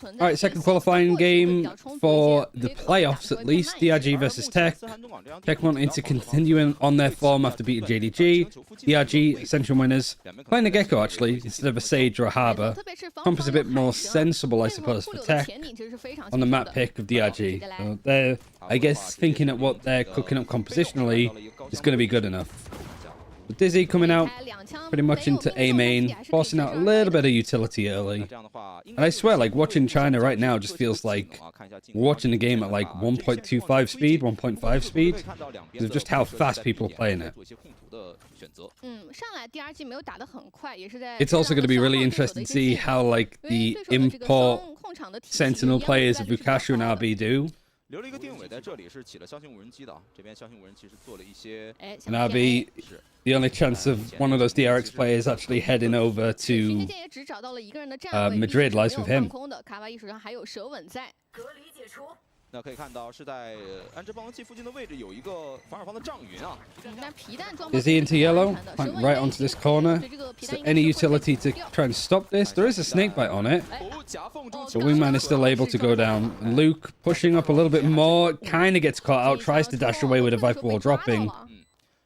All right, second qualifying game for the playoffs at least. DRG versus TEC. TEC wanting to continue on their form after beating JDG. DRG, Ascension winners. Playing the Gecko, actually, instead of a Sage or a Harbor. Comp is a bit more sensible, I suppose, for TEC on the map pick of DRG. So they're, I guess, thinking at what they're cooking up compositionally is going to be good enough. But Dizzy coming out pretty much into A main, forcing out a little bit of utility early. And I swear, like, watching China right now just feels like we're watching the game at like 1.25 speed, 1.5 speed, because of just how fast people are playing it. It's also going to be really interesting to see how, like, the import Sentinel players of Bukashu and RB do. And RB, the only chance of one of those DRX players actually heading over to Madrid lies with him. Is he into yellow? Right onto this corner. Is there any utility to try and stop this? There is a snakebite on it. But Wingman is still able to go down. Luke pushing up a little bit more. Kind of gets caught out. Tries to dash away with a Viper Wall dropping.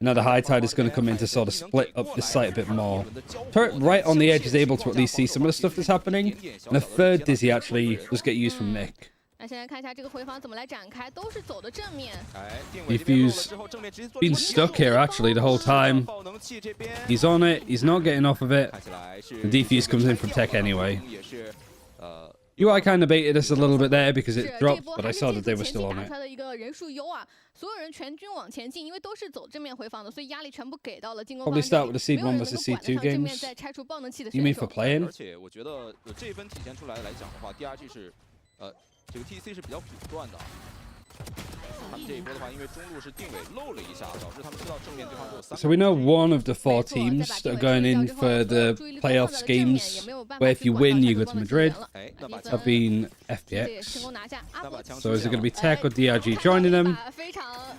Now the High Tide is going to come in to sort of split up this site a bit more. Turret right on the edge is able to at least see some of the stuff that's happening. And a third Dizzy actually does get used from Nick. Defuse been stuck here actually the whole time. He's on it. He's not getting off of it. The defuse comes in from TEC anyway. UI kind of baited us a little bit there because it dropped, but I saw that they were still on it. Probably start with the Seed 1 versus Seed 2 games. You mean for playing? So we know one of the 4 teams that are going in for the playoffs games, where if you win, you go to Madrid, have been FPX. So is it going to be TEC or DRG joining them?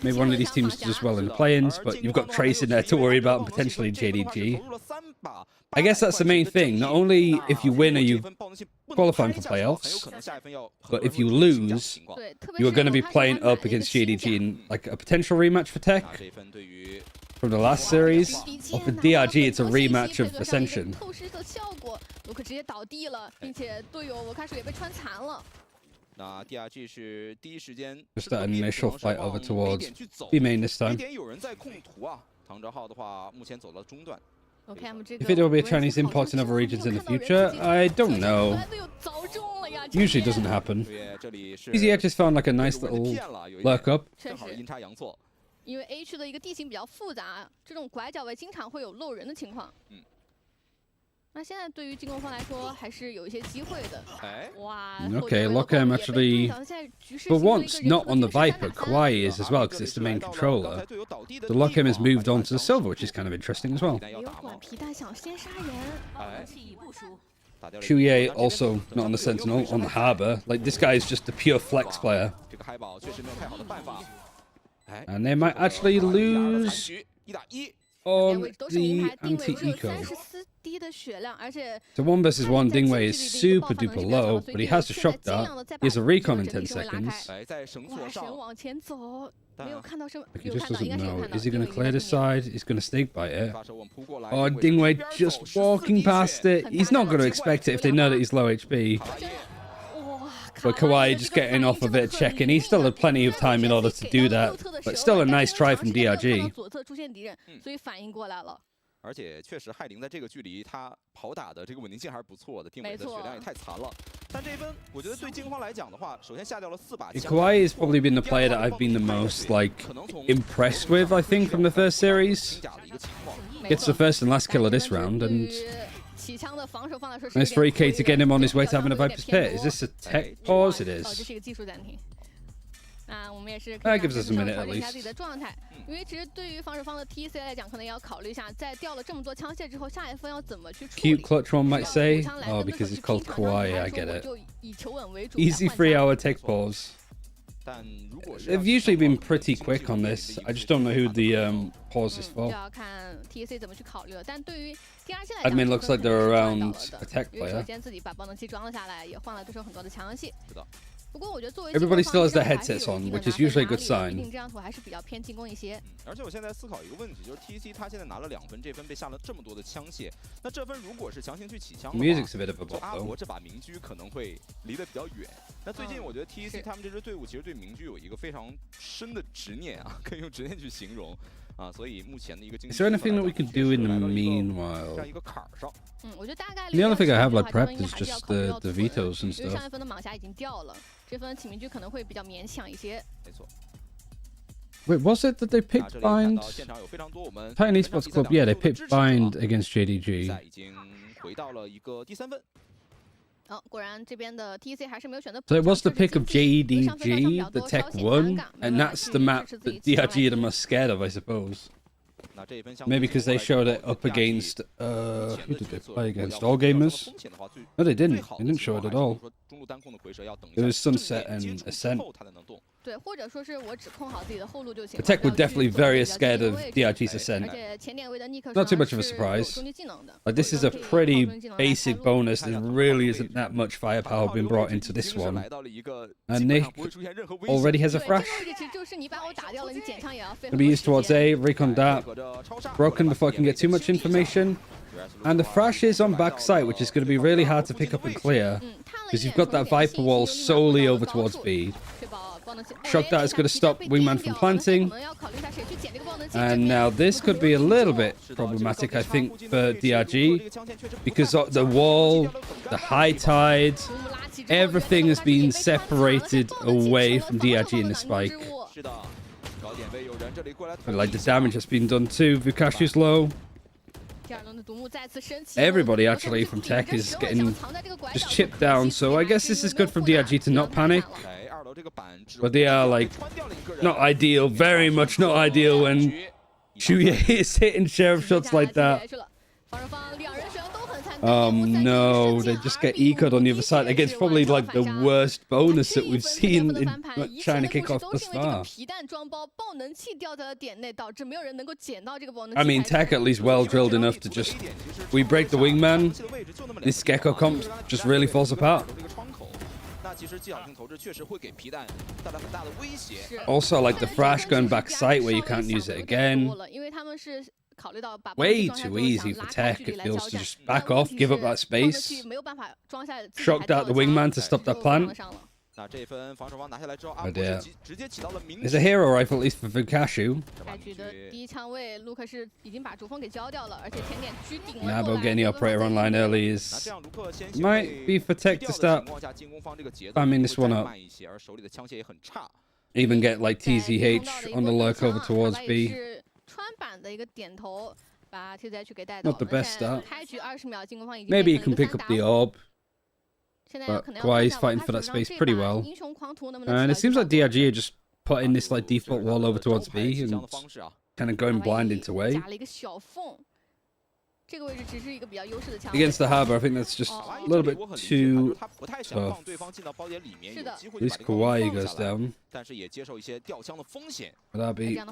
Maybe one of these teams does well in the play-ins, but you've got Trace in there to worry about and potentially JDG. I guess that's the main thing. Not only if you win are you qualifying for playoffs, but if you lose, you are going to be playing up against JDG in like a potential rematch for TEC from the last series. Or for DRG, it's a rematch of Ascension. Just that initial fight over towards B main this time. If it will be a Chinese import in other regions in the future, I don't know. Usually doesn't happen. Easy Edge has found like a nice little lurk up. Okay, Lockham actually, for once, not on the Viper. Kawaii is as well, because it's the main controller. The Lockham has moved on to the Silver, which is kind of interesting as well. Shuye also not on the Sentinel, on the Harbor. Like, this guy is just a pure flex player. And they might actually lose on the anti-eco. So 1 versus 1, Dingwei is super duper low, but he has a shock dart. He has a recon in 10 seconds. He just doesn't know. Is he going to clear this side? He's going to snake bite it. Oh, Dingwei just walking past it. He's not going to expect it if they know that he's low HP. But Kawaii just getting off of it, checking. He still had plenty of time in order to do that. But still a nice try from DRG. Kawaii has probably been the player that I've been the most, like, impressed with, I think, from the first series. Gets the first and last kill of this round, and nice for EK to get him on his way to having a Viper's Pit. Is this a tech pause? It is. That gives us a minute at least. Cute clutch one might say. Oh, because it's called Kawaii, I get it. Easy 3-hour tech pause. They've usually been pretty quick on this. I just don't know who the pause is for. Admin looks like they're around a tech player. Everybody still has their headsets on, which is usually a good sign. 而且我现在思考一个问题，就是 TEC 他现在拿了2分，这分被下了这么多的枪械，那这分如果是强行去起枪的话，就阿伯这把明狙可能会离得比较远。那最近我觉得 TEC 他们这支队伍其实对明狙有一个非常深的执念啊，可以用执念去形容。 所以目前的一个经济 Is there anything that we could do in the meanwhile? The only thing I have like prepped is just the vetoes and stuff. Wait, was it that they picked bind? Titan Esports Club, yeah, they picked bind against JDG. So it was the pick of JDG, the Tech 1, and that's the map that DRG are the most scared of, I suppose. Maybe because they showed it up against, who did they play against? All Gamers? No, they didn't. They didn't show it at all. It was Sunset and Ascent. The Tech were definitely very scared of DRG's Ascent. Not too much of a surprise. Like, this is a pretty basic bonus. There really isn't that much firepower being brought into this one. And Nick already has a Thrash. Gonna be used towards A, recon that. Broken before I can get too much information. And the Thrash is on backside, which is going to be really hard to pick up and clear. Because you've got that Viper wall solely over towards B. Shock that is going to stop Wingman from planting. And now this could be a little bit problematic, I think, for DRG. Because the wall, the high tide, everything has been separated away from DRG in the spike. But like the damage has been done too. Vukashu's low. Everybody actually from Tech is getting just chipped down, so I guess this is good from DRG to not panic. But they are like not ideal, very much not ideal when Shuya is hitting sheriff shots like that. No, they just get eco'd on the other side against probably like the worst bonus that we've seen in China kickoff thus far. I mean, Tech at least well drilled enough to just, we break the wingman, this Gecko comp just really falls apart. Also, like the Thrash going back site where you can't use it again. Way too easy for Tech, it feels, to just back off, give up that space. Shocked out the wingman to stop that plant. Oh dear. There's a hero rifle, at least for Vukashu. Nabo getting the operator online early is... might be for Tech to start spamming this one up. Even get like TZH on the lurk over towards B. Not the best start. Maybe you can pick up the orb. But Kwai's fighting for that space pretty well. And it seems like DRG are just putting this like default wall over towards B and kind of going blind into A. Against the Harbor, I think that's just a little bit too tough. At least Kawaii goes down.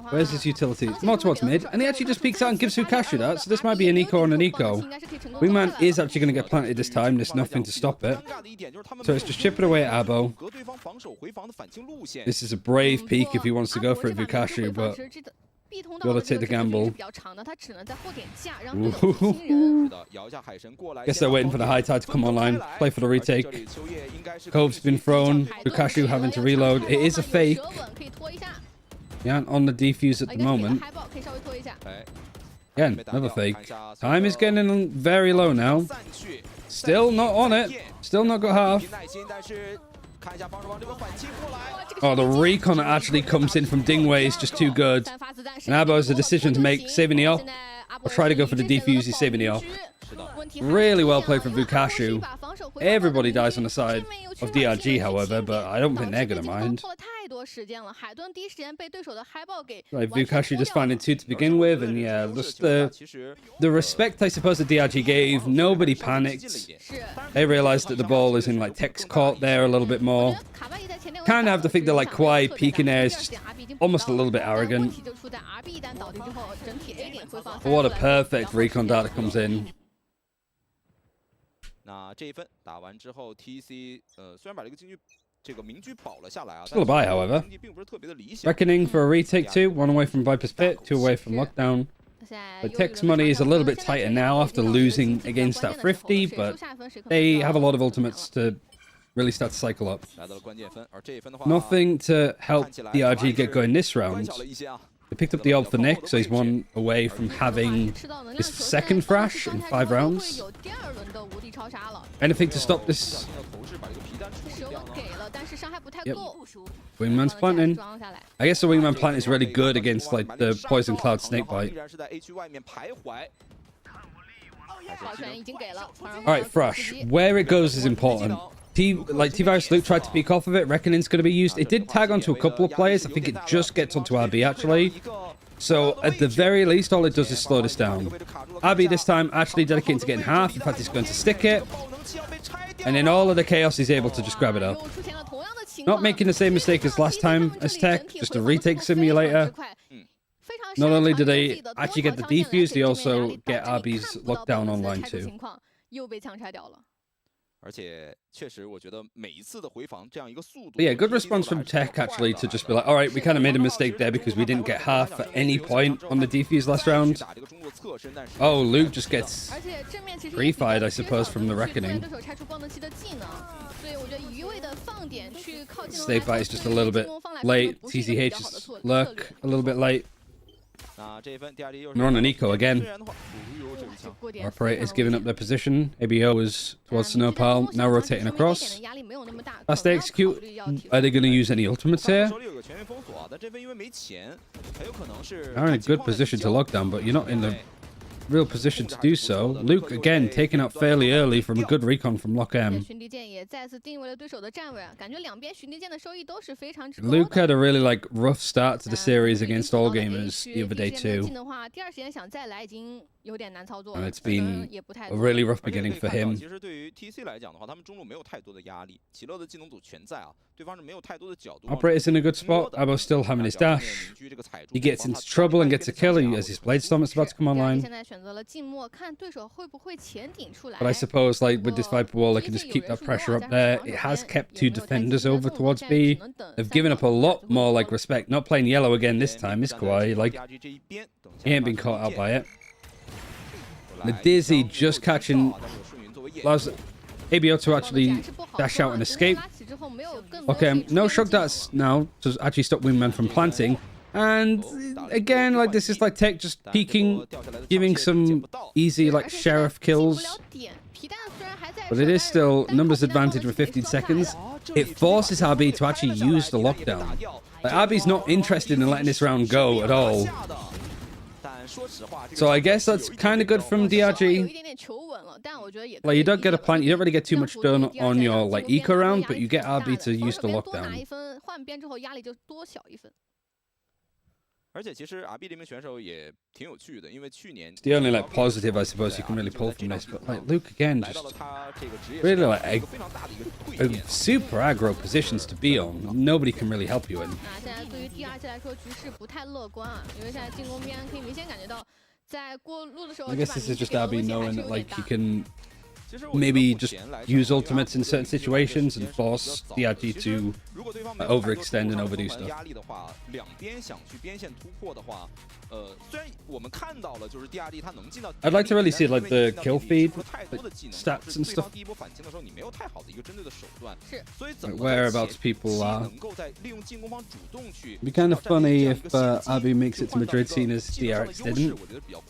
Where's his utility? More towards mid, and he actually just peeks out and gives Vukashu that, so this might be an eco and an eco. Wingman is actually going to get planted this time, there's nothing to stop it. So it's just chipping away at Abo. This is a brave peek if he wants to go for it, Vukashu, but... gotta take the gamble. Guess they're waiting for the high tide to come online. Play for the retake. Cove's been thrown. Vukashu having to reload. It is a fake. Yeah, on the defuse at the moment. Again, another fake. Time is getting very low now. Still not on it. Still not got half. Oh, the recon that actually comes in from Dingwei is just too good. And Abo has a decision to make, saving the off. Or try to go for the defuse, he's saving the off. Really well played from Vukashu. Everybody dies on the side of DRG, however, but I don't think they're going to mind. Right, Vukashu just finding 2 to begin with, and yeah, just the respect I suppose the DRG gave, nobody panicked. They realized that the ball is in like Tech's court there a little bit more. kind of have to think that like Kwai peeking there is just almost a little bit arrogant. But what a perfect recon data comes in. 那这一分打完之后 ，TEC 虽然把这个明居保了下来啊， Still a buy, however. 经济并不是特别的理想。 Reckoning for a retake too, 1 away from Viper's Pit, 2 away from Lockdown. But TEC's money is a little bit tighter now after losing against that Thrifty, but they have a lot of ultimates to really start to cycle up. Nothing to help DRG get going this round. They picked up the ult for Nick, so he's 1 away from having his 2nd thrash in 5 rounds. Anything to stop this? Yep. Wingman's planting. I guess the Wingman plant is really good against like the Poison Cloud Snakebite. Alright, Thrush. Where it goes is important. T-Virus Luke tried to peek off of it. Reckoning's going to be used. It did tag onto a couple of players. I think it just gets onto RB actually. So at the very least, all it does is slow this down. RB this time actually dedicating to getting half. In fact, he's going to stick it. And in all of the chaos, he's able to just grab it up. Not making the same mistake as last time as TEC. Just a retake simulator. Not only do they actually get the defuse, they also get RB's lockdown online too. But yeah, good response from TEC actually to just be like, alright, we kind of made a mistake there because we didn't get half at any point on the defuse last round. Oh, Luke just gets pre-fired, I suppose, from the Reckoning. Snakebite is just a little bit late. TCH is Lurk a little bit late. We're on an eco again. Operator is giving up their position. ABO is towards Snowpile, now rotating across. As they execute, are they going to use any ultimates here? They're in a good position to lock down, but you're not in the real position to do so. Luke again taken out fairly early from a good recon from Lock M. Luke had a really rough start to the series against All Gamers the other day too. And it's been a really rough beginning for him. Operator's in a good spot. Abo still having his dash. He gets into trouble and gets a kill as his Blade Storm is about to come online. But I suppose with this Viper wall, they can just keep that pressure up there. It has kept 2 defenders over towards B. They've given up a lot more respect. Not playing yellow again this time is Kwai. He ain't been caught out by it. The Dizzy just catching allows ABO to actually dash out and escape. Okay, no shock darts now to actually stop Wingman from planting. And again, this is TEC just peeking, giving some easy Sheriff kills. But it is still numbers advantage with 15 seconds. It forces RB to actually use the lockdown. RB's not interested in letting this round go at all. So I guess that's kind of good from DRG. You don't get a plant, you don't really get too much done on your eco round, but you get RB to use the lockdown. It's the only positive I suppose you can really pull from this, but Luke again just really a super aggro positions to be on. Nobody can really help you in. I guess this is just RB knowing that he can maybe just use ultimates in certain situations and force DRG to overextend and overdo stuff. I'd like to really see the kill feed, stats and stuff. Whereabouts people are. It'd be kind of funny if RB makes it to Madrid, seeing as DRX didn't.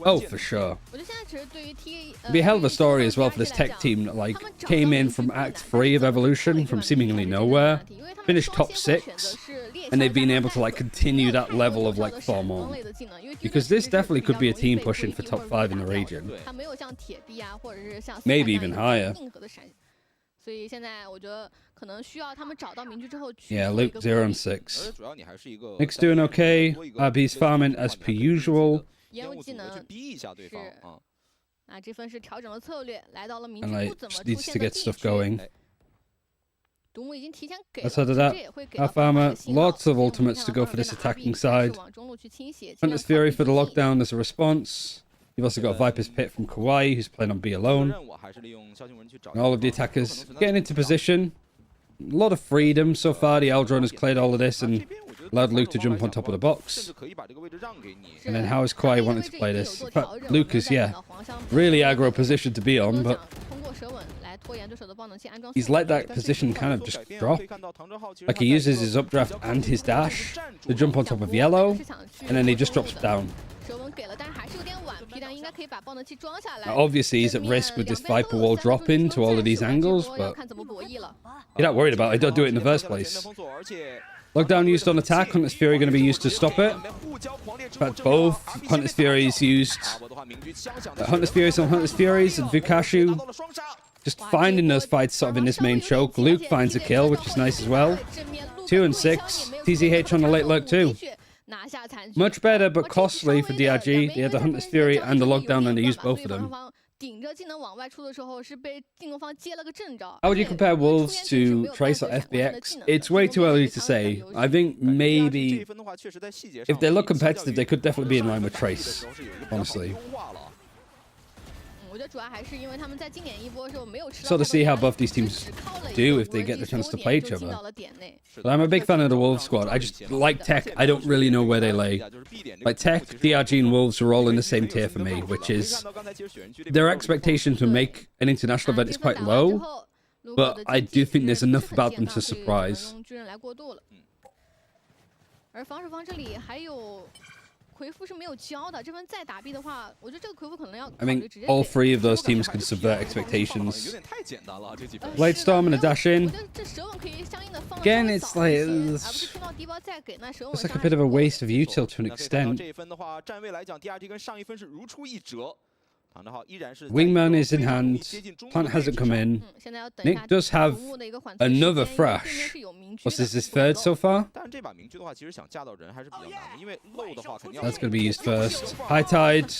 Oh, for sure. It'd be a hell of a story as well for this TEC team that came in from Act 3 of Evolution from seemingly nowhere, finished top 6, and they've been able to continue that level of form on. Because this definitely could be a team pushing for top 5 in the region. Maybe even higher. Yeah, Luke 0 and 6. Nick's doing okay. RB's farming as per usual. And just needs to get stuff going. Let's head to that. Half armor, lots of ultimates to go for this attacking side. Hunter's Fury for the lockdown as a response. You've also got Viper's Pit from Kawaii, who's playing on B alone. And all of the attackers getting into position. A lot of freedom so far. The Eldron has cleared all of this and allowed Luke to jump on top of the box. And then how is Kawaii wanting to play this? In fact, Luke is, really aggro position to be on, but he's let that position kind of just drop. Like, he uses his updraft and his dash to jump on top of yellow, and then he just drops down. Now, obviously, he's at risk with this Viper wall dropping to all of these angles, but you're not worried about it. Don't do it in the first place. Lockdown used on attack. Hunter's Fury going to be used to stop it. In fact, both Hunter's Furies used. Hunter's Furies on Hunter's Furies and Vukashu. Just finding those fights sort of in this main choke. Luke finds a kill, which is nice as well. 2 and 6. TZH on the late lurk too. Much better, but costly for DRG. They had the Hunter's Fury and the Lockdown, and they used both of them. How would you compare Wolves to Trace or FBX? It's way too early to say. I think maybe if they look competitive, they could definitely be in line with Trace, honestly. So to see how both these teams do if they get the chance to play each other. But I'm a big fan of the Wolves squad. I just like TEC. I don't really know where they lay. Like TEC, DRG, and Wolves are all in the same tier for me, which is their expectation to make an international event is quite low, but I do think there's enough about them to surprise. I mean, all three of those teams can subvert expectations. Blade Storm and a dash in. Again, it's like a bit of a waste of util to an extent. Wingman is in hand. Plant hasn't come in. Nick does have another Thrash. What's this, his third so far? That's going to be used first. High Tide.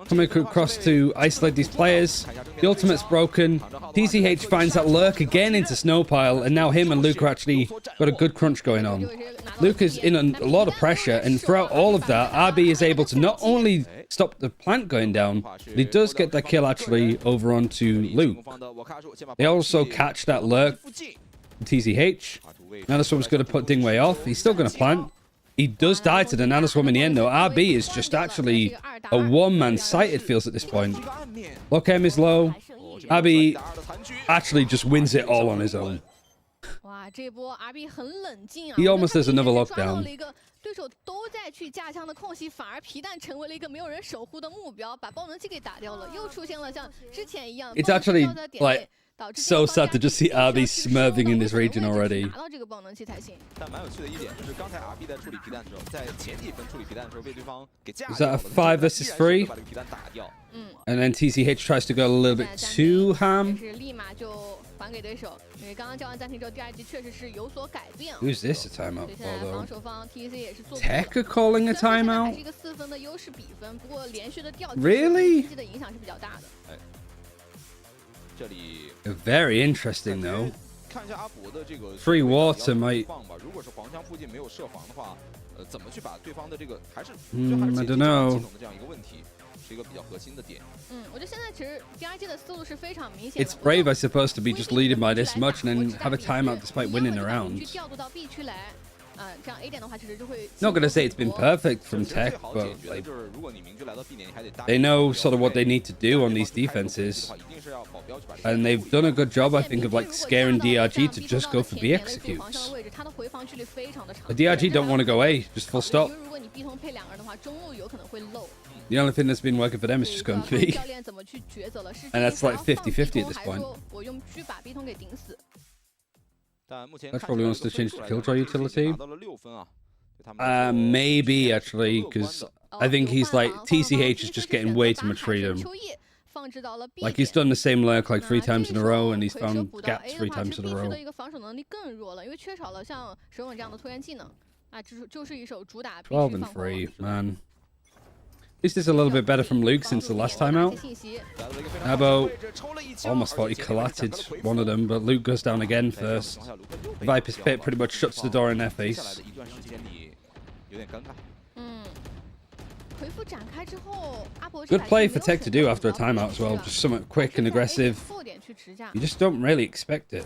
Coming across to isolate these players. The ultimate's broken. TCH finds that lurk again into Snowpile, and now him and Luke are actually got a good crunch going on. Luke is in a lot of pressure, and throughout all of that, RB is able to not only stop the plant going down, but he does get that kill actually over onto Luke. They also catch that lurk. TZH. Nanoswarm's going to put Dingwei off. He's still going to plant. He does die to the Nanoswarm in the end, though. RB is just actually a one-man sight, it feels, at this point. Lochem is low. RB actually just wins it all on his own. He almost does another lockdown. It's actually, like, so sad to just see RB smurfing in this region already. Is that a 5 versus 3? And then TCH tries to go a little bit too ham. Who's this a timeout for, though? TEC are calling a timeout? Really? Very interesting, though. Free water might... I don't know. It's brave, I suppose, to be just leading by this much and then have a timeout despite winning a round. Not gonna say it's been perfect from TEC, but like, they know sort of what they need to do on these defenses, and they've done a good job, I think, of like scaring DRG to just go for B executes. The DRG don't want to go A, just full stop. The only thing that's been working for them is just going B, and that's like 50-50 at this point. That probably wants to change the Killjoy utility. Maybe, actually, because I think he's like, TCH is just getting way too much freedom. Like, he's done the same lurk like 3 times in a row, and he's found gaps 3 times in a row. 12 and 3, man. least it's a little bit better from Luke since the last time out. Abo almost thought he collided one of them, but Luke goes down again first. Viper's Pit pretty much shuts the door in their face. Good play for TEC to do after a timeout as well. Just something quick and aggressive. You just don't really expect it.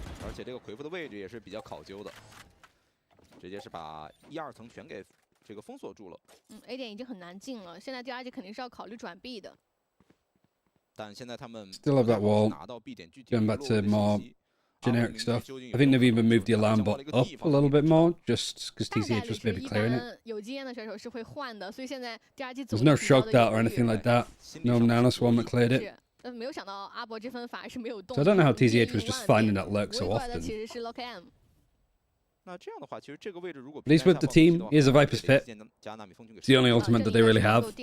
这个封锁住了。A 点已经很难进了，现在 DRG 肯定是要考虑转 B 的。但现在他们 still have that wall. Going back to more generic stuff. I think they've even moved the alarm bot up a little bit more, just because TCH was maybe clearing it. 有经验的选手是会换的，所以现在 DRG There's no shock dart or anything like that. No nano swarm that cleared it. 没有想到阿博这分反而是没有动。 So I don't know how TCH was just finding that lurk so often. 其实是 Lock M。 那这样的话，其实这个位置如果 But he's with the team. Here's a Viper's Pit. It's the only ultimate that they really have.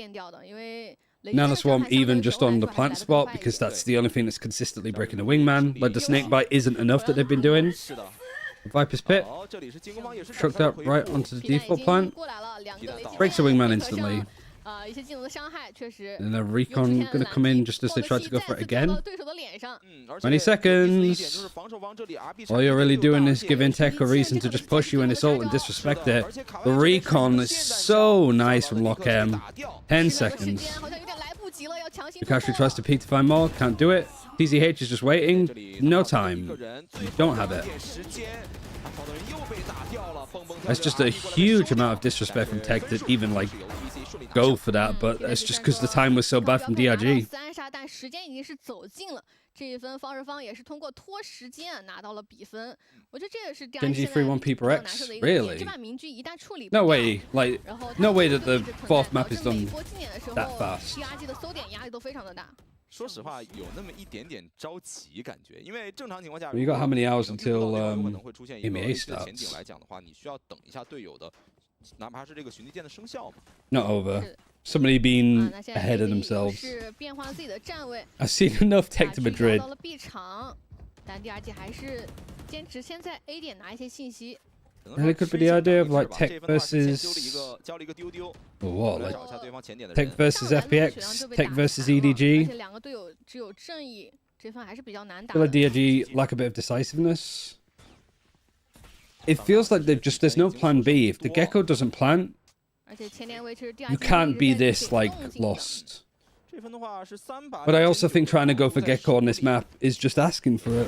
Nano Swarm even just on the plant spot because that's the only thing that's consistently breaking the wingman. Like the snake bite isn't enough that they've been doing. Viper's Pit. Trucked up right onto the default plant. Breaks the wingman instantly. And the recon gonna come in just as they try to go for it again. 20 seconds. All you're really doing is giving TEC a reason to just push you in this ult and disrespect it. The recon is so nice from Lock M. 10 seconds. Lukashi tries to peek to find more, can't do it. TCH is just waiting. No time. You don't have it. That's just a huge amount of disrespect from TEC to even like go for that, but it's just because the time was so bad from DRG. 但时间已经是走近了，这一分方日方也是通过拖时间拿到了比分。我觉得这也是 Genji 3-1 Peeper X, really? No way, like no way that the fourth map is done that fast. DRG 的搜点压力都非常的大。 说实话，有那么一点点着急感觉，因为正常情况下， You got how many hours until 可能会出现一个 EMEA 前景 starts? 来讲的话，你需要等一下队友的，哪怕是这个寻地剑的生效嘛。 Not over. Somebody being ahead of themselves. 是变换了自己的站位。 I've seen enough TEC to Madrid. 到了 B 场，但 DRG 还是坚持先在 A 点拿一些信息。 And it could be the idea of like TEC versus what, like TEC versus FPX, TEC versus EDG. 两个队友只有正义，这分还是比较难打。 I feel like DRG lack a bit of decisiveness. It feels like there's no plan B. If the Gecko doesn't plant, you can't be this like lost. But I also think trying to go for Gecko on this map is just asking for it.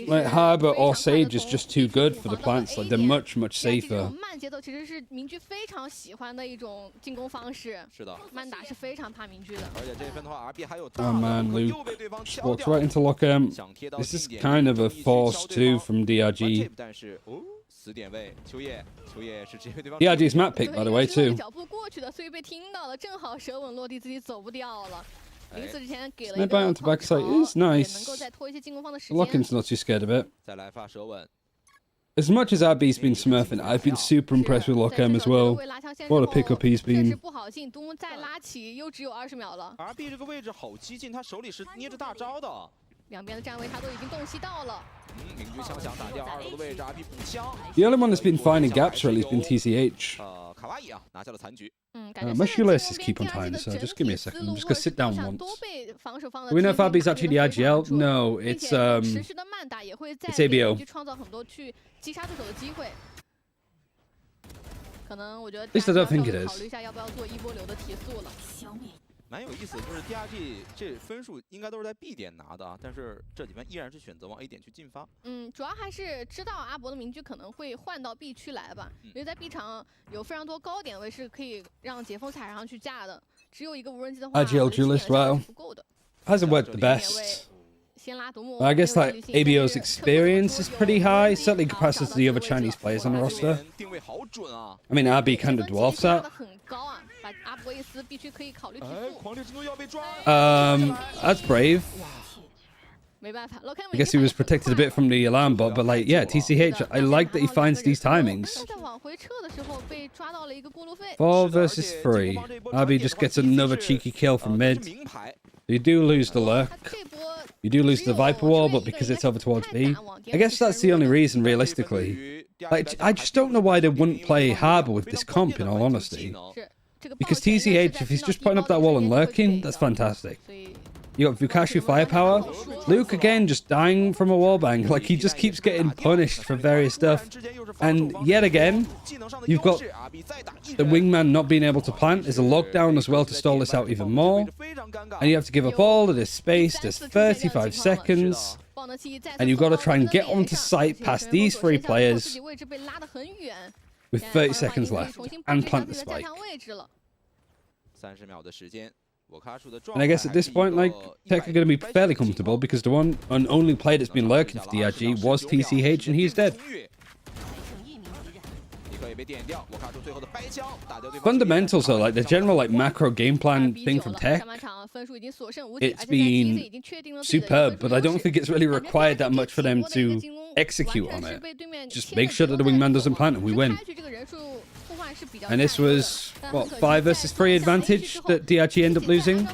Like Harbor or Sage is just too good for the plants. Like they're much safer. 慢节奏其实是明居非常喜欢的一种进攻方式。是的，慢打是非常怕明居的。而且这一分的话 ，RB 还有 Oh man, Luke walks right into Lock M. This is kind of a force too from DRG. DRG's map pick, by the way, too. 脚步过去的，所以被听到了，正好舌吻落地，自己走不掉了。临死之前给了一个 Snap onto backside is nice. 能够再拖一些进攻方的时间。 Lock-in's not too scared of it. 再来发舌吻。 As much as RB's been smurfing, I've been super impressed with Lock M as well. What a pickup he's been. 不好进，独木再拉起，又只有20秒了。 RB 这个位置好激进，他手里是捏着大招的。 两边的站位他都已经洞悉到了。明居枪想打掉2楼的位置 ，RB 补枪。 The only one that's been finding gaps really has been TCH. 卡哇伊啊，拿下了残局。 My shoelaces keep on tying, so just give me a second. I'm just gonna sit down once. 都被防守方的 Do we know if RB's actually the IGL? No, it's 持续的慢打也会在 ABO. 去创造很多去击杀对手的机会。可能我觉得 At least I don't think it is. 考虑一下要不要做一波流的提速了。蛮有意思的，就是 DRG 这分数应该都是在 B 点拿的啊，但是这几番依然是选择往 A 点去进发。主要还是知道阿博的明居可能会换到 B 区来吧，因为在 B 场有非常多高点位是可以让解封踩上去架的，只有一个无人机的话， IGL duelist, wow. 不够的。 Hasn't worked the best. I guess like ABO's experience is pretty high, certainly compared to the other Chinese players on the roster. I mean, RB kind of dwarfs that. That's brave. I guess he was protected a bit from the alarm bot, but like, yeah, TCH, I like that he finds these timings. 4 versus 3. RB just gets another cheeky kill from mid. You do lose the lurk. You do lose the Viper wall, but because it's over towards B, I guess that's the only reason, realistically. Like, I just don't know why they wouldn't play Harbor with this comp, in all honesty. Because TCH, if he's just putting up that wall and lurking, that's fantastic. You got Vukashu firepower. Luke again just dying from a wallbang. Like, he just keeps getting punished for various stuff. And yet again, you've got the wingman not being able to plant. There's a lockdown as well to stall this out even more. And you have to give up all of this space. There's 35 seconds. And you've got to try and get onto site past these 3 players with 30 seconds left and plant the spike. And I guess at this point, like, TEC are going to be fairly comfortable because the one and only player that's been lurking for DRG was TCH, and he's dead. Fundamentals though, like the general like macro game plan thing from TEC, it's been superb, but I don't think it's really required that much for them to execute on it. Just make sure that the wingman doesn't plant and we win. And this was, what, 5 versus 3 advantage that DRG end up losing?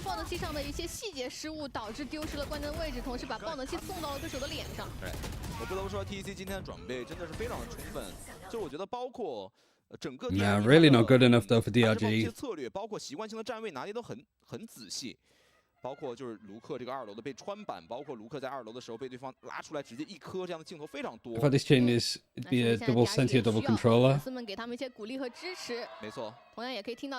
整个 Nah, really not good enough though for DRG. 策略包括习惯性的站位拿捏都很仔细，包括就是卢克这个2楼的被穿板，包括卢克在2楼的时候被对方拉出来直接一颗这样的镜头非常多。I thought this chain is it'd be a double Sentinel, double controller. 没错。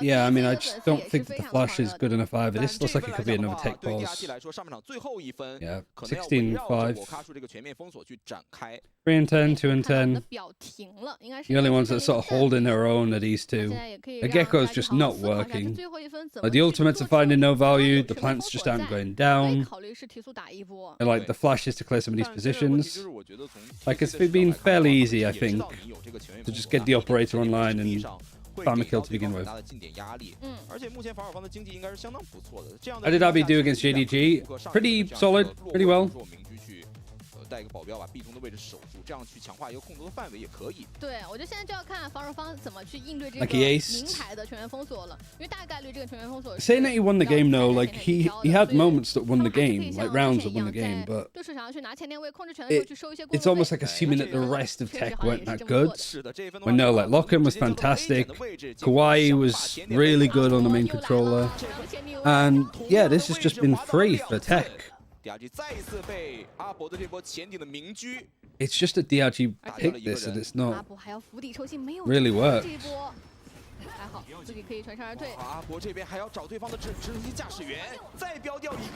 Yeah, I mean, I just don't think that the flash is good enough either. This looks like it could be another tech pause. Yeah, 16-5. 3-10, 2-10. The only ones that are sort of holding their own are these two. The Gecko's just not working. Like, the ultimates are finding no value. The plants just aren't going down. And like the flashes to clear some of these positions. Like, it's been fairly easy, I think, to just get the operator online and farm a kill to begin with. How did RB do against JDG? Pretty solid, pretty well. 带一个保镖把 B 中的位置守住，这样去强化一个控制的范围也可以。对，我觉得现在就要看防守方怎么去应对这个 Like he aced. 明牌的全员封锁了，因为大概率这个全员封锁。Saying that he won the game though, like he had moments that won the game, like rounds that won the game, but 对手想要去拿前点位控制权的时候去收一些 it's almost like assuming that the rest of TEC weren't that good. When no, like Lockham was fantastic, Kawaii was really good on the main controller, and yeah, this has just been free for TEC. It's just that DRG picked this and it's not really worked.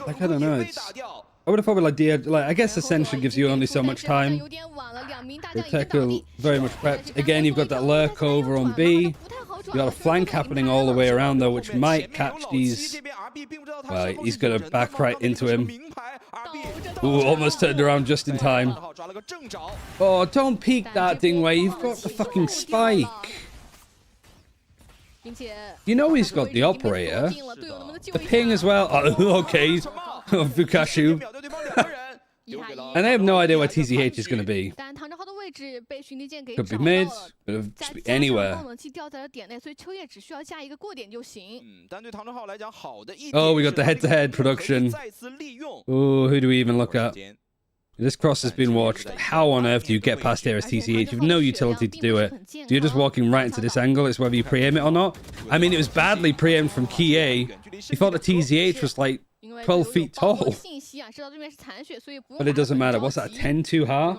Like, I don't know, I would have thought like DRG, like I guess Ascension gives you only so much time. The TEC are very much prepped. Again, you've got that lurk over on B. You got a flank happening all the way around though, which might catch these. Well, he's gonna back right into him. Ooh, almost turned around just in time. Oh, don't peek that thing where you've got the fucking spike. You know he's got the operator. The ping as well. Oh, okay. Vukashu. And I have no idea where TCH is going to be. Could be mid, could just be anywhere. Oh, we got the head-to-head production. Oh, who do we even look at? This cross has been watched. How on earth do you get past here as TCH? You've no utility to do it. So you're just walking right into this angle. It's whether you pre-aim it or not. I mean, it was badly pre-aimed from Key A. He thought the TCH was like 12 feet tall. But it doesn't matter. What's that, 10-2 ha?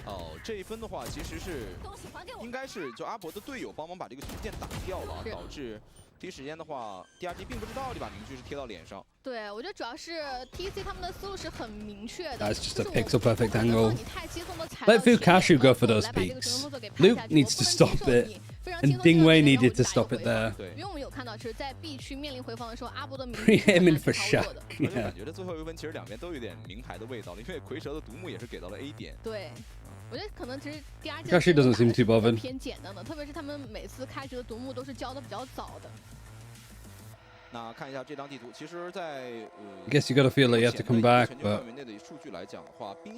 哦，这一分的话，其实是应该是就阿博的队友帮忙把这个群剑打掉了，导致第一时间的话 ，DRG 并不知道这把明狙是贴到脸上。对，我觉得主要是 TEC 他们的思路是很明确的。That's just a pixel perfect angle. Let Vukashu go for those peaks. Luke needs to stop it, and Dingwei needed to stop it there. 因为我们有看到，是在 B 区面临回防的时候，阿博的明pre-aiming for shot. 我感觉这最后一分其实两边都有点名牌的味道了，因为蝰蛇的独木也是给到了 A 点。对。 我觉得可能其实 DRG doesn't seem too bothered. 偏简单的，特别是他们每次开局的独木都是交的比较早的。那看一下这张地图，其实在I guess you got to feel that you have to come back, but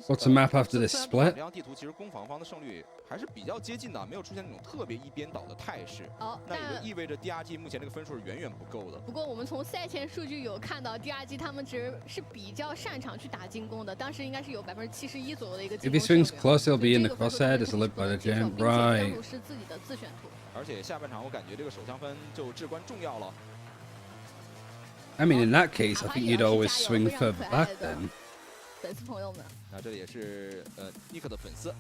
what's the map after this split? 这张地图其实攻防方的胜率还是比较接近的，没有出现那种特别一边倒的态势。那也就意味着 DRG 目前这个分数是远远不够的。不过我们从赛前数据有看到 DRG 他们其实是比较擅长去打进攻的，当时应该是有71%左右的一个进攻。If he swings close, he'll be in the crosshair. It's led by the Gent, right? 是自己的自选图。而且下半场我感觉这个手枪分就至关重要了。 I mean, in that case, I think you'd always swing further back then. 粉丝朋友们，那这里也是尼克的粉丝。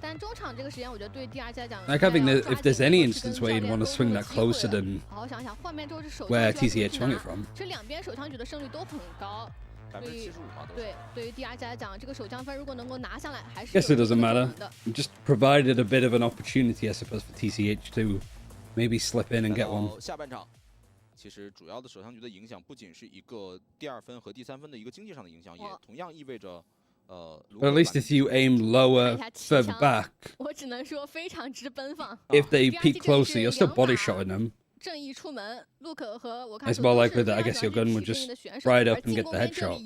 但中场这个时间，我觉得对 DRG 来讲 Like I think that if there's any instance where you'd want to swing that closer than 好好想想，换边之后是手 where TCH swung it from. 这两边手枪局的胜率都很高。 75%嘛，对于 DRG 来讲，这个手枪分如果能够拿下来，还是 Guess it doesn't matter. Just provided a bit of an opportunity, I suppose, for TCH to maybe slip in and get one. 下半场，其实主要的手枪局的影响不仅是一个第2分和第3分的一个经济上的影响，也同样意味着But at least if you aim lower, further back, 我只能说非常之奔放。 if they peek closer, you're still body shotting them. 正义出门 ，Luke 和我看 It's more likely that I guess your gun would just ride up and get the headshot.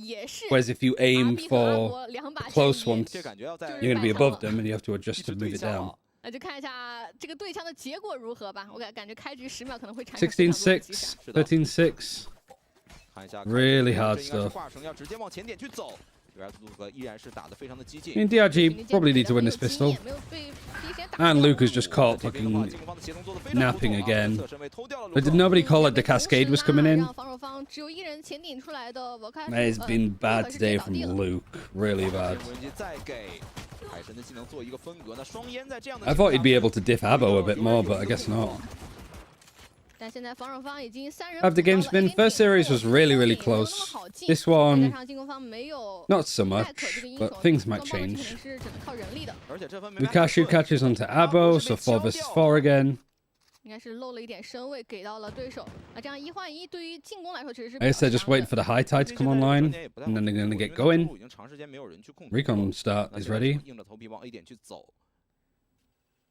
Whereas if you aim for close ones, you're going to be above them and you have to adjust to move it down. 那就看一下这个对枪的结果如何吧。我感觉开局10秒可能会产生16-6, 13-6. Really hard stuff. 挂绳要直接往前点去走。 依然是打得非常的激进。 I mean, DRG probably need to win this pistol. And Luke is just caught fucking napping again. But did nobody call it the cascade was coming in? It's been bad today from Luke. Really bad. I thought he'd be able to diff Abo a bit more, but I guess not. After game spin, first series was really close. This one, not so much, but things might change. Lukashu catches onto Abo, so 4 versus 4 again. I guess they're just waiting for the high tide to come online, and then they're going to get going. Recon start is ready.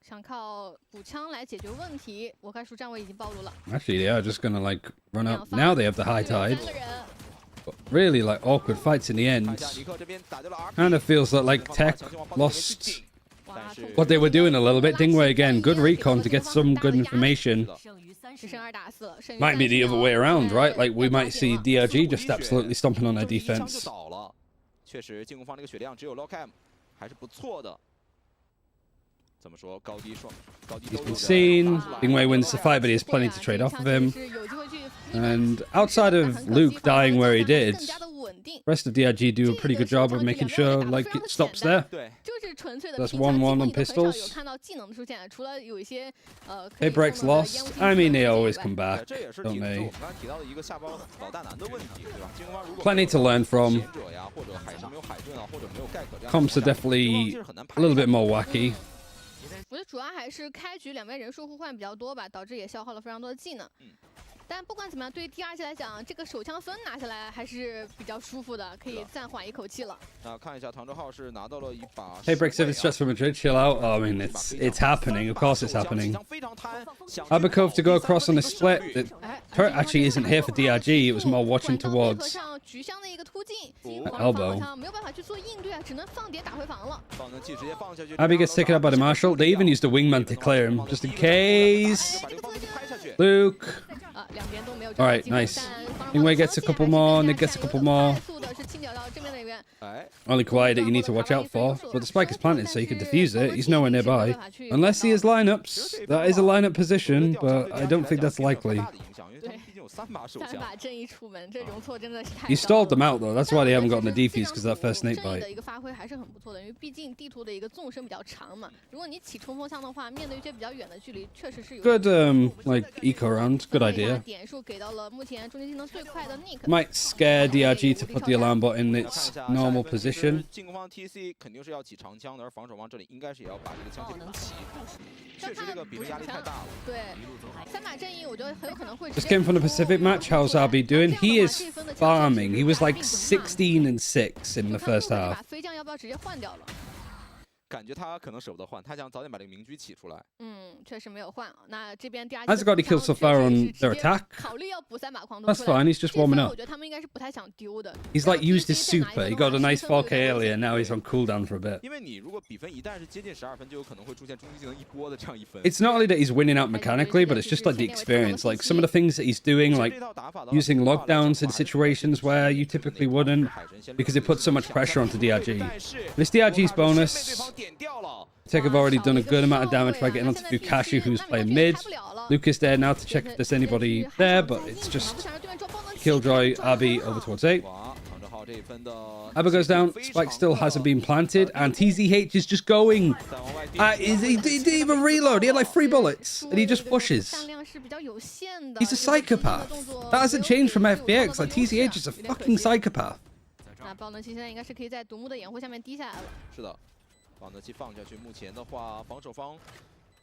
想靠补枪来解决问题，我看数站位已经暴露了。 Actually, they are just gonna like run up. Now they have the high tide. But really, like awkward fights in the end. Kind of feels like TEC lost what they were doing a little bit. Dingwei again, good recon to get some good information. Might be the other way around, right? Like we might see DRG just absolutely stomping on their defense. 确实，进攻方这个血量只有 Locam 还是不错的。 He's been seen. Dingwei wins the fight, but he has plenty to trade off of him. And outside of Luke dying where he did, the rest of DRG do a pretty good job of making sure like it stops there. That's 1-1 on pistols. Icebox lost. I mean, they always come back, don't they? Plenty to learn from. Comps are definitely a little bit more wacky. 我觉得主要还是开局两边人数互换比较多吧，导致也消耗了非常多的技能。但不管怎么样，对于 DRG 来讲，这个手枪分拿下来还是比较舒服的，可以暂缓一口气了。那看一下唐哲浩是拿到了一把。Hey, Brick, if it's stress from Madrid, chill out. Oh, I mean, it's happening. Of course, it's happening. Abakov to go across on the split. The turret actually isn't here for DRG. It was more watching towards elbow. Abby gets taken out by the marshal. They even used a wingman to clear him, just in case. Luke. Alright, nice. Dingwei gets a couple more, Nick gets a couple more. Only quiet that you need to watch out for. But the spike is planted, so you can defuse it. He's nowhere nearby. Unless he has lineups. That is a lineup position, but I don't think that's likely. He stalled them out though. That's why they haven't gotten the defuse, because that first snake bite. Good, like eco round. Good idea. Might scare DRG to put the alarm bot in its normal position. Just came from the Pacific match. How's RB doing? He is farming. He was like 16-6 in the first half. 感觉他可能舍不得换，他想早点把这个明居起出来。确实没有换。那这边第二 Hasn't got any kills so far on their attack. 考虑要补3把狂徒 That's fine. He's just warming up. 我觉得他们应该是不太想丢的。He's like used his super. He got a nice 4K earlier. Now he's on cooldown for a bit. 因为你如果比分一旦是接近12分，就有可能会出现终极技能一波的这样一分。It's not only that he's winning out mechanically, but it's just like the experience. Like some of the things that he's doing, like using lockdowns in situations where you typically wouldn't, because it puts so much pressure onto DRG. This DRG's bonus. TEC have already done a good amount of damage by getting onto Vukashi, who's playing mid. Lucas there now to check if there's anybody there, but it's just Killjoy, Abby over towards A. Abba goes down, Spike still hasn't been planted, and TZH is just going. He didn't even reload, he had like 3 bullets, and he just pushes. He's a psychopath. That hasn't changed from FBX, like TZH is a fucking psychopath. 那爆能器现在应该是可以在独木的掩护下面低下来了。是的，爆能器放下去，目前的话，防守方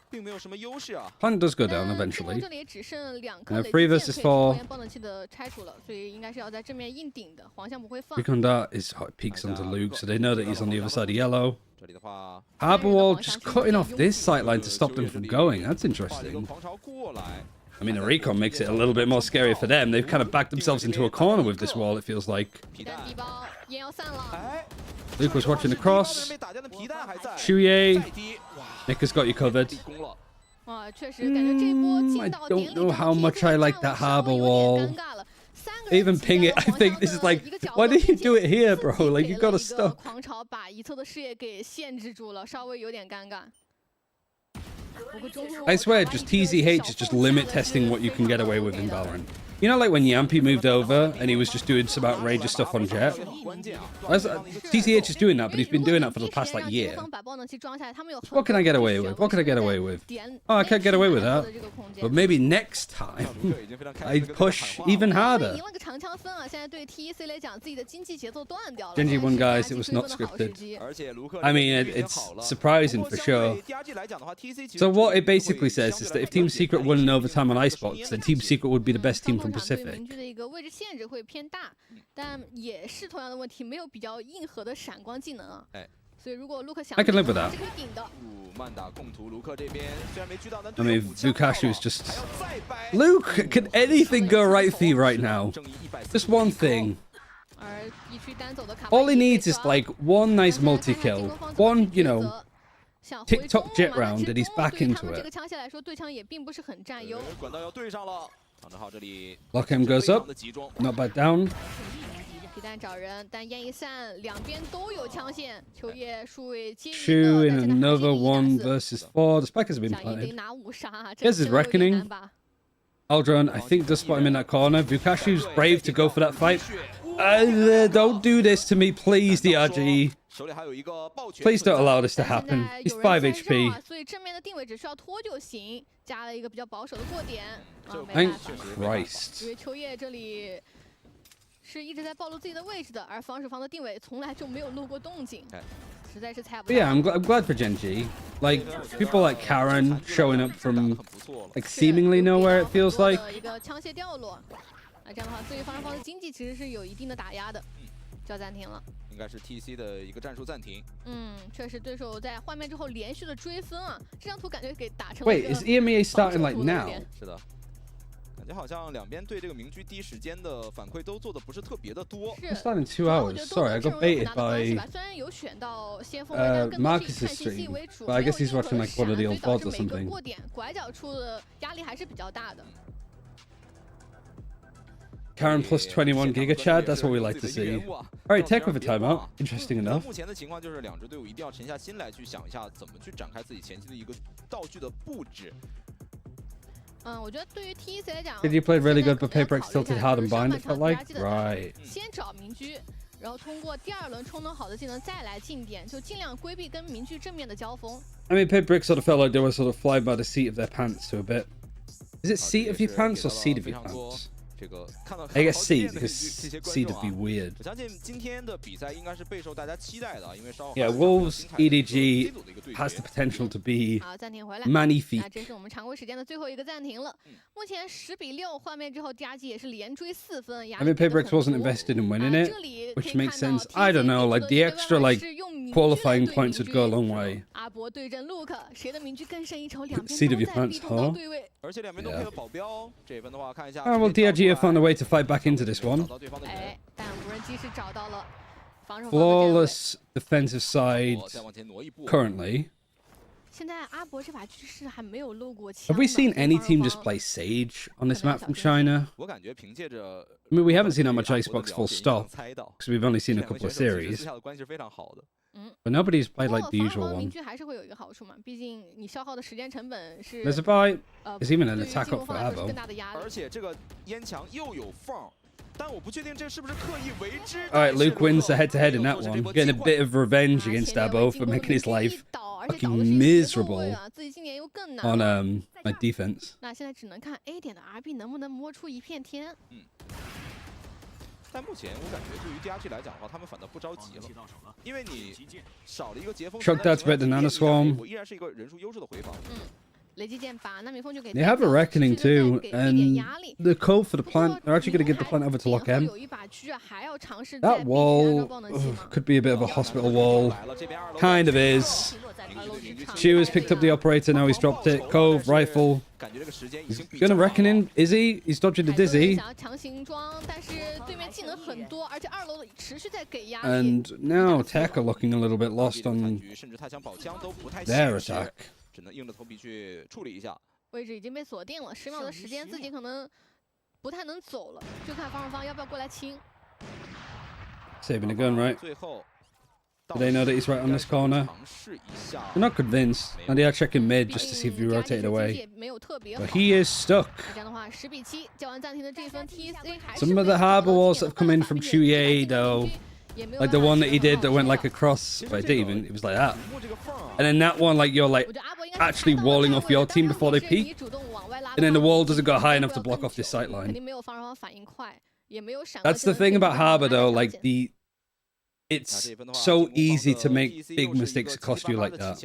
并没有什么优势啊。Plant does go down eventually. 这里只剩2颗雷 3 versus 4. 爆能器的拆除了，所以应该是要在正面硬顶的，黄象不会放。Recon Dart is peeks onto Luke, so they know that he's on the other side of yellow. 这里的话 Harbor Wall just cutting off this sight line to stop them from going. That's interesting. 狂潮过来。 I mean, the recon makes it a little bit more scary for them. They've kind of backed themselves into a corner with this wall, it feels like. Luke was watching the cross. Shuye. Nick has got you covered. I don't know how much I like that harbor wall. Even ping it, I think this is like, why did you do it here, bro? Like, you got us stuck. I swear, just TZH is just limit testing what you can get away with in Valorant. You know, like when Yampi moved over and he was just doing some outrageous stuff on Jet? TZH is doing that, but he's been doing that for the past, like, year. What can I get away with? What can I get away with? Oh, I can't get away with that. But maybe next time, I push even harder. Genji won, guys. It was not scripted. I mean, it's surprising for sure. So what it basically says is that if Team Secret won in overtime on Icebox, then Team Secret would be the best team from Pacific. I can live with that. I mean, Vukashi is just... Luke, can anything go right for you right now? Just one thing. All he needs is like one nice multi-kill. One, you know, TikTok jet round and he's back into it. Lockham goes up, not back down. 皮蛋找人，但烟一散，两边都有枪线。秋叶数位接 Shu in another 1 versus 4. The spike has been planted. Here's his reckoning. Aldron, I think, does spot him in that corner. Vukashi's brave to go for that fight. Don't do this to me, please, DRG. Please don't allow this to happen. He's 5 HP. Thank Christ. 是一直在暴露自己的位置的，而防守方的定位从来就没有露过动静，实在是猜不到。Yeah, I'm glad for Genji. Like people like Karen showing up from like seemingly nowhere. It feels like. 一个枪械掉落，那这样的话，对于防守方的经济其实是有一定的打压的，就要暂停了。应该是 TC 的一个战术暂停。确实，对手在换面之后连续的追分啊，这张图感觉给打成。Wait, is EMEA starting like now? 是的。 感觉好像两边对这个明居第一时间的反馈都做的不是特别的多。It's starting 2 hours. Sorry, I got baited by Marcus's stream, but I guess he's watching like one of the old VODs or something. 拐角处的压力还是比较大的。Karen plus 21 Giga Chad, that's what we like to see. Alright, TEC with a timeout. Interesting enough. 目前的情况就是两支队伍一定要沉下心来去想一下怎么去展开自己前期的一个道具的布置。 我觉得对于 TEC 来讲 Did you play really good, but Paperx tilted hard and bind, it felt like? Right. 先找明居，然后通过第2轮充能好的技能再来进点，就尽量规避跟明居正面的交锋。I mean, Paperx sort of felt like they were sort of flying by the seat of their pants to a bit. Is it seat of your pants or seat of your pants? I guess C, because C would be weird. Yeah, Wolves EDG has the potential to be magnifique. 这是我们常规时间的最后一个暂停了。目前10-6换面之后 ，DRG 也是连追4分。I mean, Paybrex wasn't invested in winning it, which makes sense. I don't know, like the extra like qualifying points would go a long way. 阿博对阵 Luke， 谁的名局更胜一筹？两边 Seat of 都 your 在 pants, 避通道 huh? 对位。而且两边都配了保镖，这分的话看一下。Oh, well, DRG have found a way to fight back into this one. 哎，但无人机是找到了防守方的站位。 Flawless defensive side currently. 现在阿博这把狙是还没有漏过枪。 Have we seen any team just play Sage on this map from China? 我感觉凭借着 I mean, we haven't seen that much Icebox full stop, because we've only seen a couple of series. 关系是非常好的。 But nobody's played like the 防 usual 守方 one. 明狙还是会有一个好处嘛，毕竟你消耗的时间成本是。 There's a buy. 对 There's even an 于 attack 进攻 up for 方来说是 Avo. 更大的压力。而且这个烟墙又有缝，但我不确定这是不是刻意为之。 All right, Luke wins the head-to-head in that one, getting a bit of revenge against Abo for making his life fucking miserable on like defense. 那现在只能看 A 点的 RB 能不能摸出一片天。但目前我感觉对于 DRG 来讲的话，他们反倒不着急了，因为你少了一个截锋， Chuck that to the Nano Swarm. 我依然是一个人数优势的回防。雷击剑把纳米风就给 They have a reckoning too, and the code for the plant. They're actually going to give the plant over to Lock M. 有一把狙还要尝试 That wall could be a bit of a hospital wall. Kind of is. Chu has picked up the operator, now he's dropped it. Cove, rifle. He's gonna reckoning. Is he? He's dodging the dizzy. 想要强行装，但是对面技能很多，而且2楼持续在给压力。 And now TEC are looking a little bit lost on 甚至他想保枪都不太 their 现实 attack. 只能硬着头皮去处理一下。位置已经被锁定了，10秒的时间，自己可能不太能走了，就看防守方要不要过来清。 Saving the gun, right? 最后 Do they know that he's right on this corner? 尝试一下。 They're not convinced. And they are checking mid just to see if he rotated away. But he is stuck. 这样的话，10-7，交完暂停的这一分 TEC 还是 Some of the harbor walls that have come in from Chuye, though, like the one that he did that went like across, but it didn't even, it was like that. And then that one, like you're like actually walling off your team before they peek, and then the wall doesn't go high enough to block off this sight line. That's the thing about harbor though, like it's so easy to make big mistakes cost you like that.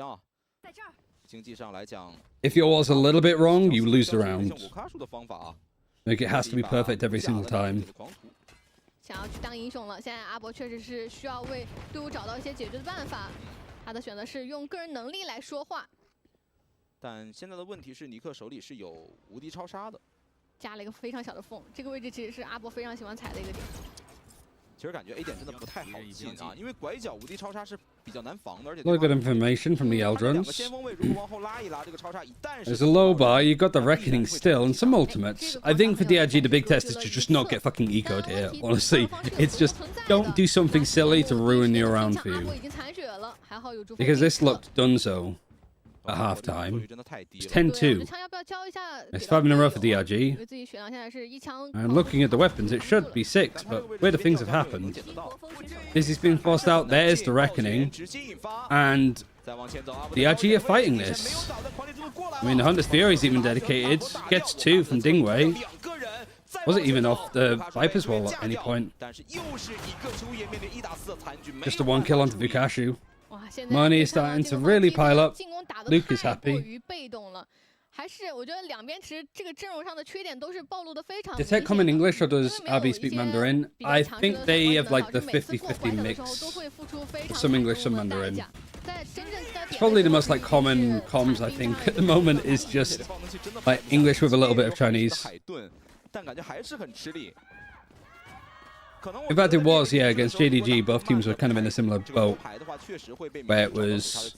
If your wall's a little bit wrong, you lose the round. Like it has to be perfect every single time. 想要去当英雄了，现在阿博确实是需要为队伍找到一些解决的办法。他的选择是用个人能力来说话。但现在的问题是，尼克手里是有无敌超杀的，加了一个非常小的缝，这个位置其实是阿博非常喜欢踩的一个点。其实感觉 A 点真的不太好进啊，因为拐角无敌超杀是比较难防的，而且 Look at information from the 两个 Eldrons. 先锋位如果往后拉一拉，这个超杀一旦是 There's a low bar, you got the Reckoning still, and some ultimates. I think for DRG, the big test is to just not get fucking ecoed here. Honestly, it's just don't do something silly to ruin the round for you. Because this looked donezo at halftime. It's 10-2. It's 5 in a row for DRG. And looking at the weapons, it should be 6, but weirder things have happened. Dizzy's been forced out, there's the Reckoning. And DRG are fighting this. I mean, the Hunter's Fury's even dedicated. Gets 2 from Dingwei. Wasn't even off the Viper's wall at any point. Just a 1 kill onto Vukashu. Money is starting to really pile up. Luke is happy. Does TEC come in English or does RB speak Mandarin? I think they have like the 50-50 mix. Some English, some Mandarin. It's probably the most like common comms I think at the moment is just like English with a little bit of Chinese. In fact, it was, yeah, against JDG, both teams were kind of in a similar boat, where it was,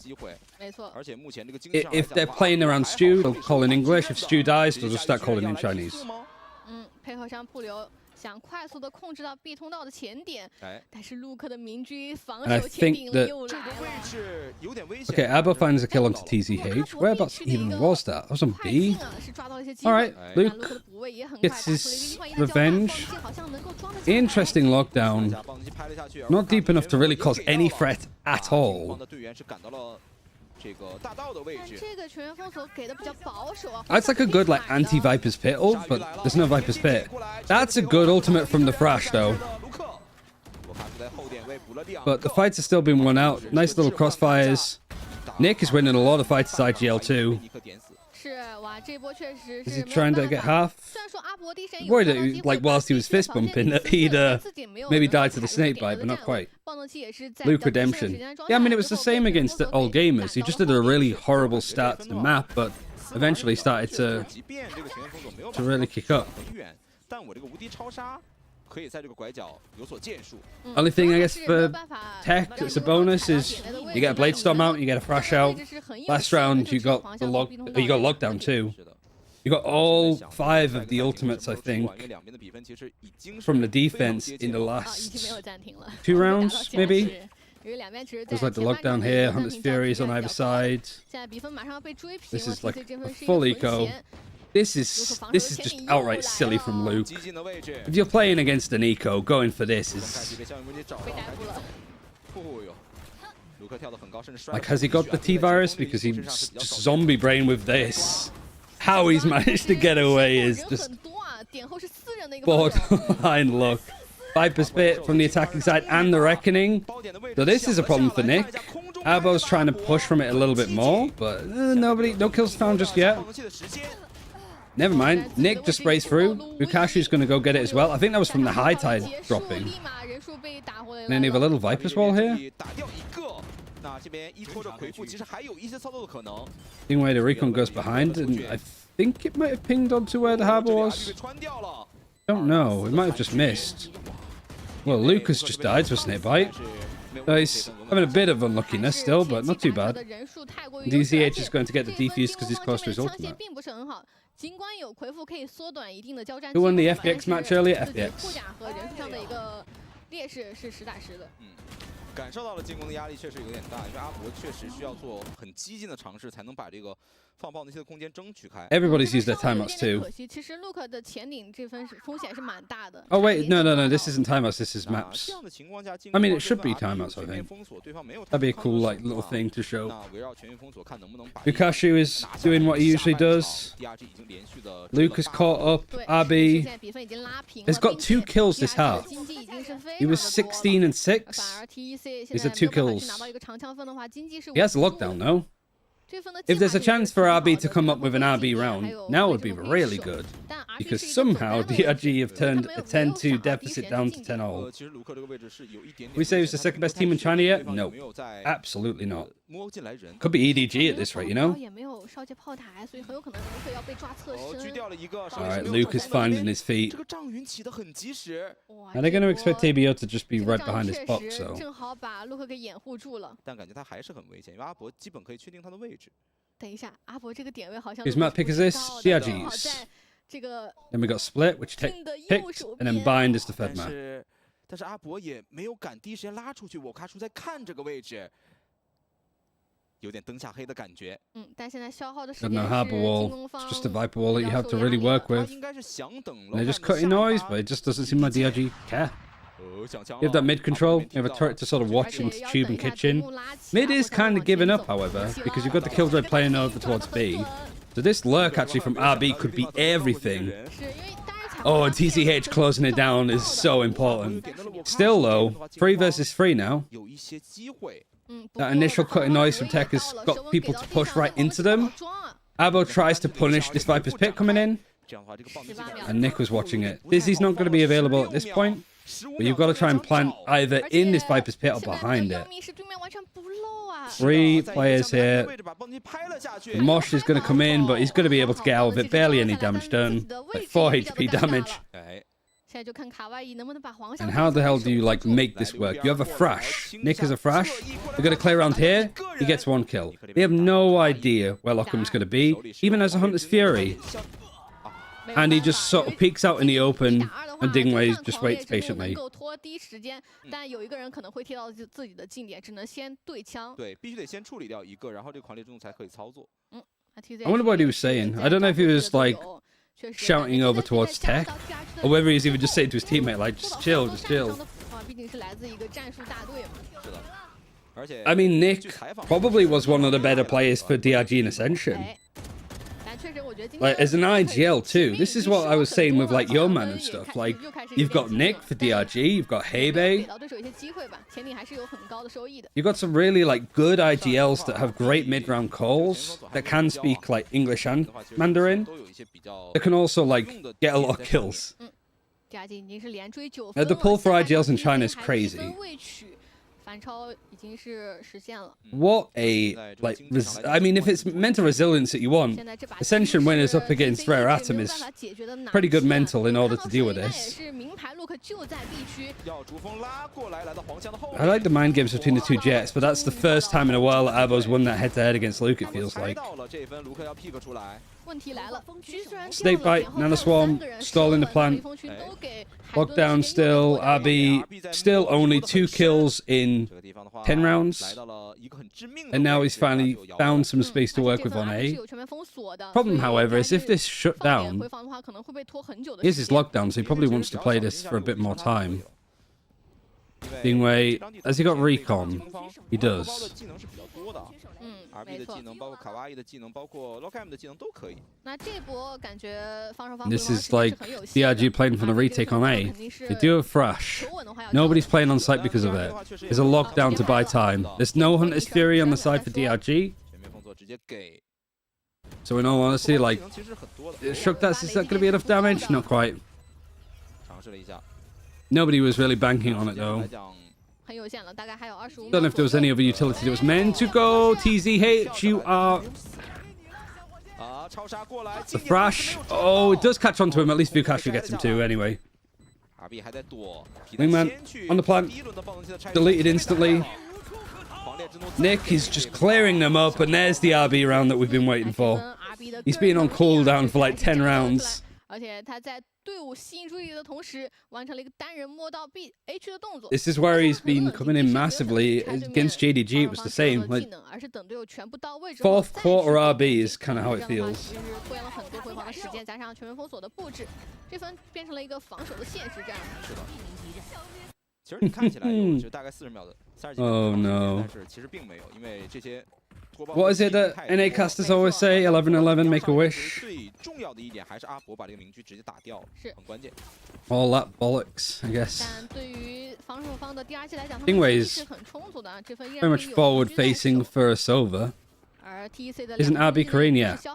if they're playing around Stu, they'll call in English, if Stu dies, they'll just start calling in Chinese. 想快速的控制到 B 通道的前点，但是陆克的明狙防 And I 守签 think 顶 that 又来了。 Okay, Abba finds a kill onto TZH. Whereabouts even was that? That was on B. 是抓到了一些机会 Alright, 那 Luke 陆克的补位也很快， gets his revenge. 好像能够装得进来 Interesting lockdown. Not deep enough to really cause any threat at all. 这个大道的位置。这个全员封锁给的比较保守啊。That's like a good like anti-Viper's Pit ult, but there's no Viper's Pit. That's a good ultimate from the Thrash though. But the fights are still being won out. Nice little crossfires. Nick is winning a lot of fights as IGL too. Is he trying to get half? Worried that, like, whilst he was fist bumping, that he'd maybe die to the snake bite, but not quite. Luke Redemption. Yeah, I mean, it was the same against the old gamers. He just did a really horrible start to the map, but eventually started to really kick up. Only thing I guess for TEC that's a bonus is you get a Blade Storm out, you get a Thrash out. Last round you got the lockdown too. You got all 5 of the ultimates, I think, from the defense in the last 2 rounds, maybe. There's like the lockdown here, Hunter's Furies on either side. This is like a full eco. This is just outright silly from Luke. If you're playing against an eco, going for this is... Like, has he got the T-Virus? Because he's just zombie brain with this. How he's managed to get away is just borderline luck. Viper's Pit from the attacking side and the Reckoning. So this is a problem for Nick. Arbo's trying to push from it a little bit more, but no kills found just yet. Never mind. Nick just sprays through. Bukashi's going to go get it as well. I think that was from the high tide dropping. And then you have a little Viper's Wall here. Seeing where the recon goes behind, and I think it might have pinged onto where the harbor was. Don't know. It might have just missed. Well, Lucas just died to a snake bite. Nice. Having a bit of unluckiness still, but not too bad. DCH is going to get the defuse because he's close to his ultimate. Who won the FPX match earlier? FPX. 感受到了进攻的压力确实有点大，因为阿博确实需要做很激进的尝试，才能把这个放炮那些空间争取开。Everybody's used their timeouts too. 可惜，其实 Luke 的前顶这分风险是蛮大的。Oh wait, no, this isn't timeouts. This is maps. I mean, it should be timeouts. I think that'd be a cool like little thing to show. Bukashi is doing what he usually does. Luke is caught up. RB has got 2 kills this half. He was 16 and 6. He's had 2 kills. He has a lockdown though. If there's a chance for RB to come up with an RB round, now would be really good. Because somehow DRG have turned a 10-2 deficit down to 10-all. We say who's the second best team in China yet? No. Absolutely not. Could be EDG at this rate, you know? Alright, Luke is finding his feet. And they're going to expect TBO to just be right behind his box, so... Whose map pick is this? DRG's. Then we got Split, which TEC picked, and then Bind is the third map. 但是阿博也没有赶第一时间拉出去，我卡叔在看这个位置，有点灯下黑的感觉。但现在消耗的时 Got 间 no 是 harbor wall. 进攻 It's 方 just a Viper wall that you have to really work with. 应该是想等了。 They're just cutting noise, but it just doesn't seem like DRG care. You have that mid control, you have a turret to sort of watch into tube and kitchen. Mid is kind of giving up, however, because you've got the Killjoy playing over towards B. So this lurk actually from RB could be everything. Oh, and TCH closing it down is so important. Still though, 3 versus 3 now. That initial cutting noise from TEC has got people to push right into them. Abo tries to punish this Viper's Pit coming in. And Nick was watching it. Dizzy's not going to be available at this point. But you've got to try and plant either in this Viper's Pit or behind it. 3 players here. Mosh is going to come in, but he's going to be able to get out of it. Barely any damage done. Like 4 HP damage. And how the hell do you like make this work? You have a Thrash. Nick has a Thrash. They're going to clear around here. He gets 1 kill. They have no idea where Lockham's going to be. Even as a Hunter's Fury. And he just sort of peeks out in the open, and Dingwei just waits patiently. I wonder what he was saying. I don't know if he was like shouting over towards TEC, or whether he's even just saying to his teammate like, just chill, just chill. I mean, Nick probably was one of the better players for DRG in Ascension. Like, as an IGL too, this is what I was saying with like Yeoman and stuff. Like, you've got Nick for DRG, you've got Hebe. You've got some really like good IGLs that have great mid-round calls, that can speak like English and Mandarin, that can also like get a lot of kills. The pull for IGLs in China is crazy. What a, like, I mean, if it's mental resilience that you want, Ascension winners up against Rare Atom is pretty good mental in order to deal with this. I like the mind games between the two Jets, but that's the first time in a while that Abo's won that head-to-head against Luke, it feels like. Snake Bite, Nanoswarm, stalling the plant. Lockdown still, RB still only 2 kills in 10 rounds. And now he's finally found some space to work with on A. Problem, however, is if this shut down, here's his lockdown, so he probably wants to play this for a bit more time. Being way, has he got recon? He does. This is like DRG playing for the retake on A. They do have Thrash. Nobody's playing on site because of it. There's a lockdown to buy time. There's no Hunter's Fury on the side for DRG. So in all honesty, like, Shook, is that going to be enough damage? Not quite. Nobody was really banking on it though. Don't know if there was any other utility that was meant to go. TZH, you are... The Thrash. Oh, it does catch onto him. At least Vukashu gets him too, anyway. Wingman on the plant. Deleted instantly. Nick is just clearing them up, and there's the RB round that we've been waiting for. He's been on cooldown for like 10 rounds. This is where he's been coming in massively. Against JDG, it was the same. Like, 4th quarter RB is kind of how it feels. Oh no. What is it that NA casters always say? 11-11, make a wish. All that bollocks, I guess. Anyways, very much forward facing for a Sova. Isn't RB Korean yet?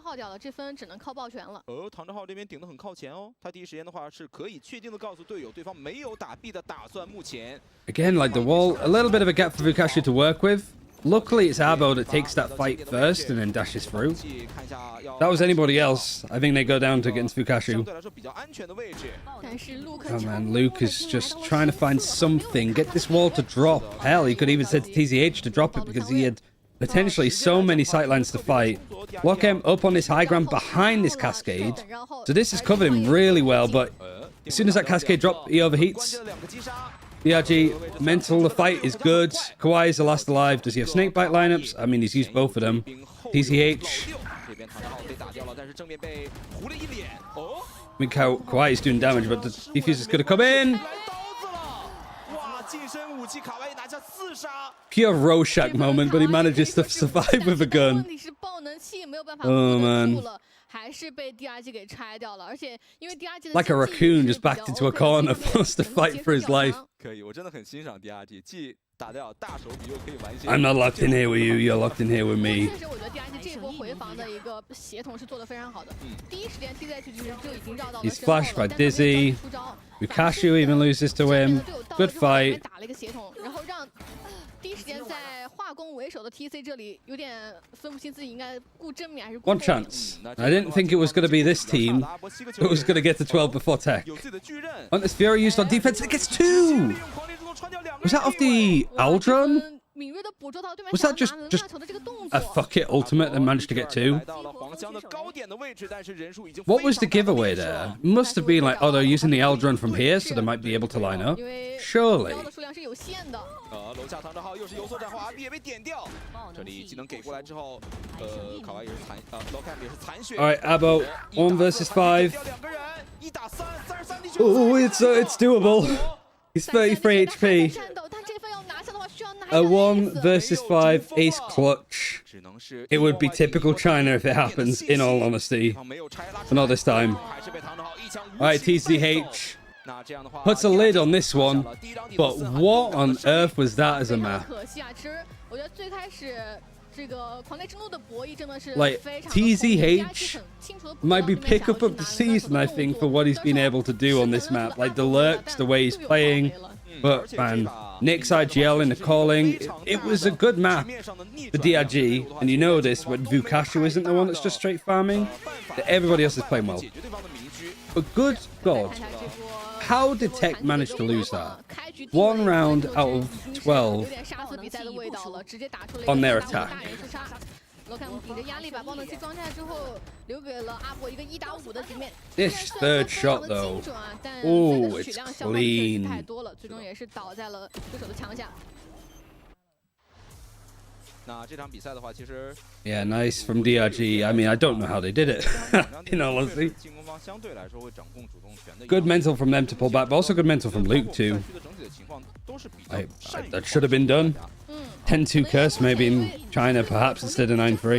Again, like the wall, a little bit of a gap for Vukashu to work with. Luckily, it's Abo that takes that fight first and then dashes through. If that was anybody else, I think they go down against Vukashu. Oh man, Luke is just trying to find something. Get this wall to drop. Hell, he could even said to TZH to drop it because he had potentially so many sightlines to fight. Lock him up on this high ground behind this cascade. So this has covered him really well, but as soon as that cascade drops, he overheats. DRG, mental, the fight is good. Kawhi is the last alive. Does he have Snakebite lineups? I mean, he's used both of them. TCH. I mean, Kawhi is doing damage, but the defuse is going to come in. Pure Rorschach moment, but he manages to survive with a gun. Oh, man. Like a raccoon just backed into a corner, forced to fight for his life. I'm not locked in here with you, you're locked in here with me. He's flashed by Dizzy. Vukashu even loses to him. Good fight. One chance. I didn't think it was going to be this team. It was going to get to 12 before TEC. Hunter's Fury used on defense. It gets 2. Was that off the Aldron? Was that just a fuck it ultimate that managed to get 2? What was the giveaway there? It must have been like, oh, they're using the Aldron from here, so they might be able to line up. Surely. Alright, Abo, 1 versus 5. Oh, it's doable. He's 33 HP. a 1 versus 5 ace clutch. It would be typical China if it happens, in all honesty. But not this time. Alright, TCH puts a lid on this one. But what on earth was that as a map? Like, TZH might be pick up of the season, I think, for what he's been able to do on this map. Like, the lurks, the way he's playing. But, man, Nick's IGL in the calling, it was a good map for DRG. And you know this, when Vukashu isn't the one that's just straight farming, that everybody else is playing well. But good God, how did TEC manage to lose that? 1 round out of 12 on their attack. This third shot though, oh, it's clean. Yeah, nice from DRG. I mean, I don't know how they did it, in all honesty. Good mental from them to pull back, but also good mental from Luke too. That should have been done. 10-2 curse maybe in China, perhaps, instead of 9-3.